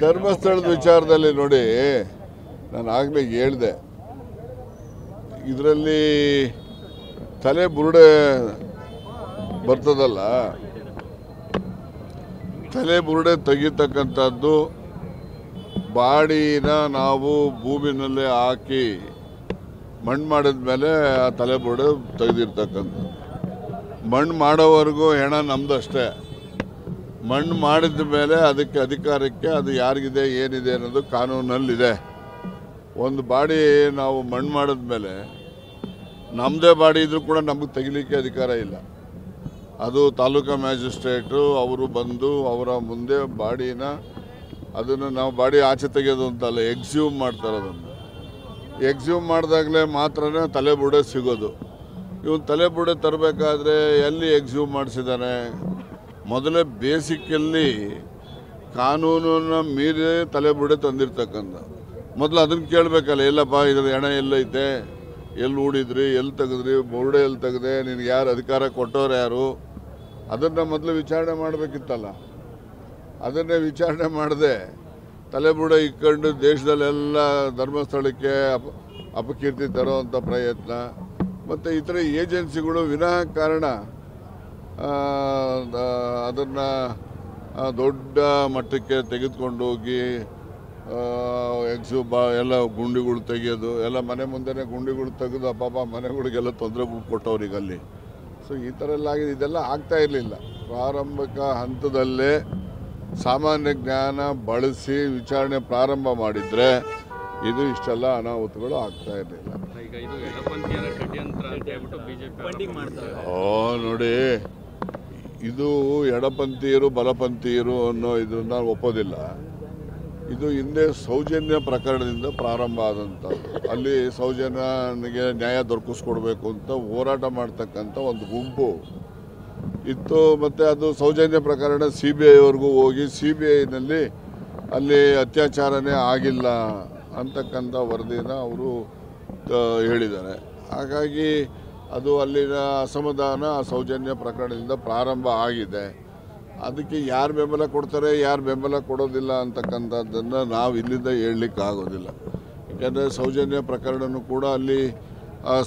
ಧರ್ಮಸ್ಥಳದ ವಿಚಾರದಲ್ಲಿ ನೋಡಿ, ನಾನು ಆಗಲೇ ಹೇಳಿದೆ, ಇದರಲ್ಲಿ ತಲೆ ಬುರುಡೆ ಬರ್ತದಲ್ಲ, ತಲೆ ಬುರುಡೆ ತೆಗಿತಕ್ಕಂಥದ್ದು ಬಾಡಿನ ನಾವು ಭೂಮಿನಲ್ಲೇ ಹಾಕಿ ಮಣ್ಣು ಮಾಡಿದ ಮೇಲೆ ಆ ತಲೆ ಬುರುಡೆ ತೆಗೆದಿರ್ತಕ್ಕಂಥದ್ದು. ಮಣ್ಣು ಮಾಡೋವರೆಗೂ ಹೆಣ ನಮ್ದಷ್ಟೇ. ಮಣ್ಣು ಮಾಡಿದ ಮೇಲೆ ಅದಕ್ಕೆ ಅಧಿಕಾರಕ್ಕೆ ಅದು ಯಾರಿಗಿದೆ ಏನಿದೆ ಅನ್ನೋದು ಕಾನೂನಲ್ಲಿದೆ. ಒಂದು ಬಾಡಿ ನಾವು ಮಣ್ಣು ಮಾಡಿದ್ಮೇಲೆ ನಮ್ಮದೇ ಬಾಡಿ ಇದ್ರೂ ಕೂಡ ನಮಗೆ ತೆಗಿಲಿಕ್ಕೆ ಅಧಿಕಾರ ಇಲ್ಲ. ಅದು ತಾಲೂಕಾ ಮ್ಯಾಜಿಸ್ಟ್ರೇಟು ಅವರು ಬಂದು ಅವರ ಮುಂದೆ ಬಾಡಿನ ಅದನ್ನು ನಾವು ಬಾಡಿ ಆಚೆ ತೆಗೆಯೋದು ಅಂತಲ್ಲ, ಎಕ್ಸ್ಯೂಮ್ ಮಾಡ್ತಾರೆ. ಅದನ್ನು ಎಕ್ಸ್ಯೂಮ್ ಮಾಡಿದಾಗಲೇ ಮಾತ್ರನೇ ತಲೆ ಬುರುಡೆ ಸಿಗೋದು. ಇವನು ತಲೆ ಬುರುಡೆ ತರಬೇಕಾದ್ರೆ ಎಲ್ಲಿ ಎಕ್ಸ್ಯೂಮ್ ಮಾಡಿಸಿದ್ದಾನೆ? ಮೊದಲೇ ಬೇಸಿಕಲ್ಲಿ ಕಾನೂನನ್ನು ಮೀರಿ ತಲೆ ಬುರುಡೆ ತಂದಿರ್ತಕ್ಕಂಥ. ಮೊದಲು ಅದನ್ನು ಕೇಳಬೇಕಲ್ಲ, ಎಲ್ಲಪ್ಪ ಇದ್ರ ಹೆಣ ಎಲ್ಲೈತೆ, ಎಲ್ಲಿ ಹೂಡಿದ್ರಿ, ಎಲ್ಲಿ ತೆಗೆದ್ರಿ, ಬುರುಡೆ ಎಲ್ಲಿ ತೆಗೆದೆ, ನಿನಗೆ ಯಾರು ಅಧಿಕಾರ ಕೊಟ್ಟವ್ರು ಯಾರು, ಅದನ್ನು ಮೊದಲು ವಿಚಾರಣೆ ಮಾಡಬೇಕಿತ್ತಲ್ಲ. ಅದನ್ನೇ ವಿಚಾರಣೆ ಮಾಡದೆ ತಲೆ ಬುರುಡೆ ಇಟ್ಕೊಂಡು ದೇಶದಲ್ಲೆಲ್ಲ ಧರ್ಮಸ್ಥಳಕ್ಕೆ ಅಪಕೀರ್ತಿ ತರೋವಂಥ ಪ್ರಯತ್ನ, ಮತ್ತು ಇತರ ಏಜೆನ್ಸಿಗಳು ವಿನಾಕಾರಣ ಅದನ್ನು ದೊಡ್ಡ ಮಟ್ಟಕ್ಕೆ ತೆಗೆದುಕೊಂಡು ಹೋಗಿ ಎಲ್ಲ ಗುಂಡಿಗಳು ತೆಗೆಯೋದು, ಎಲ್ಲ ಮನೆ ಮುಂದೆನೇ ಗುಂಡಿಗಳು ತೆಗೆದು ಪಾಪ ಮನೆಗಳಿಗೆಲ್ಲ ತೊಂದರೆ ಕೊಟ್ಟವ್ರಿಗೆ ಅಲ್ಲಿ. ಸೊ ಈ ಥರ ಎಲ್ಲ ಆಗಿದೆ. ಇದೆಲ್ಲ ಆಗ್ತಾ ಇರಲಿಲ್ಲ. ಪ್ರಾರಂಭಿಕ ಹಂತದಲ್ಲೇ ಸಾಮಾನ್ಯ ಜ್ಞಾನ ಬಳಸಿ ವಿಚಾರಣೆ ಪ್ರಾರಂಭ ಮಾಡಿದರೆ ಇದು ಇಷ್ಟೆಲ್ಲ ಅನಾಹುತಗಳು ಆಗ್ತಾ ಇರಲಿಲ್ಲ. ನೋಡಿ, ಇದು ಎಡಪಂಥೀಯರು ಬಲಪಂಥೀಯರು ಅನ್ನೋ ಇದನ್ನ ಒಪ್ಪೋದಿಲ್ಲ. ಇದು ಹಿಂದೆ ಸೌಜನ್ಯ ಪ್ರಕರಣದಿಂದ ಪ್ರಾರಂಭ ಆದಂಥದ್ದು. ಅಲ್ಲಿ ಸೌಜನ್ಯನಿಗೆ ನ್ಯಾಯ ದೊರಕಿಸ್ಕೊಡ್ಬೇಕು ಅಂತ ಹೋರಾಟ ಮಾಡ್ತಕ್ಕಂಥ ಒಂದು ಗುಂಪು ಇತ್ತು. ಮತ್ತು ಅದು ಸೌಜನ್ಯ ಪ್ರಕರಣ CBIವರೆಗೂ ಹೋಗಿ CBIನಲ್ಲಿ ಅಲ್ಲಿ ಅತ್ಯಾಚಾರನೇ ಆಗಿಲ್ಲ ಅಂತಕ್ಕಂಥ ವರದಿನ ಅವರು ಹೇಳಿದ್ದಾರೆ. ಹಾಗಾಗಿ ಅದು ಅಲ್ಲಿನ ಅಸಮಾಧಾನ ಸೌಜನ್ಯ ಪ್ರಕರಣದಿಂದ ಪ್ರಾರಂಭ ಆಗಿದೆ. ಅದಕ್ಕೆ ಯಾರು ಬೆಂಬಲ ಕೊಡ್ತಾರೆ, ಯಾರು ಬೆಂಬಲ ಕೊಡೋದಿಲ್ಲ ಅಂತಕ್ಕಂಥದ್ದನ್ನು ನಾವು ಇಲ್ಲಿಂದ ಹೇಳಲಿಕ್ಕೆ ಆಗೋದಿಲ್ಲ. ಯಾಕೆಂದರೆ ಸೌಜನ್ಯ ಪ್ರಕರಣನೂ ಕೂಡ ಅಲ್ಲಿ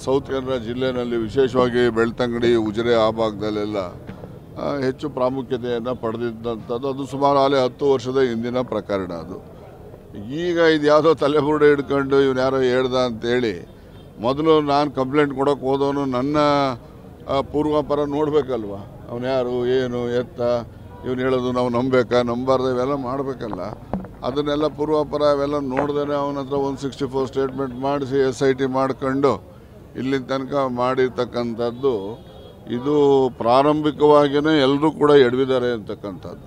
ಸೌತ್ ಕನ್ನಡ ಜಿಲ್ಲೆಯಲ್ಲಿ ವಿಶೇಷವಾಗಿ ಬೆಳ್ತಂಗಡಿ, ಉಜಿರೆ ಆ ಭಾಗದಲ್ಲೆಲ್ಲ ಹೆಚ್ಚು ಪ್ರಾಮುಖ್ಯತೆಯನ್ನು ಪಡೆದಿದ್ದಂಥದ್ದು. ಅದು ಸುಮಾರು 10 ವರ್ಷದ ಹಿಂದಿನ ಪ್ರಕರಣ. ಅದು ಈಗ ಇದು ಯಾವುದೋ ತಲೆಬುರುಡೆ ಹಿಡ್ಕೊಂಡು ಇವನು ಯಾರೋ ಹೇಳ್ದ ಅಂತೇಳಿ ಮೊದಲು ನಾನು ಕಂಪ್ಲೇಂಟ್ ಕೊಡೋಕೆ ಹೋದವನು ನನ್ನ ಪೂರ್ವಾಪರ ನೋಡಬೇಕಲ್ವ, ಅವನು ಯಾರು, ಏನು, ಎತ್ತ, ಇವನು ಹೇಳೋದು ನಾವು ನಂಬಬೇಕಾ ನಂಬಾರ್ದು, ಇವೆಲ್ಲ ಮಾಡಬೇಕಲ್ಲ. ಅದನ್ನೆಲ್ಲ ಪೂರ್ವಾಪರ ಅವೆಲ್ಲ ನೋಡ್ದೇ ಅವನ ಹತ್ರ 164 ಸ್ಟೇಟ್ಮೆಂಟ್ ಮಾಡಿಸಿ SIT ಮಾಡ್ಕೊಂಡು ಇಲ್ಲಿನ ತನಕ ಮಾಡಿರ್ತಕ್ಕಂಥದ್ದು. ಇದು ಪ್ರಾರಂಭಿಕವಾಗಿಯೇ ಎಲ್ಲರೂ ಕೂಡ ಎಡವಿದ್ದಾರೆ ಅಂತಕ್ಕಂಥದ್ದು.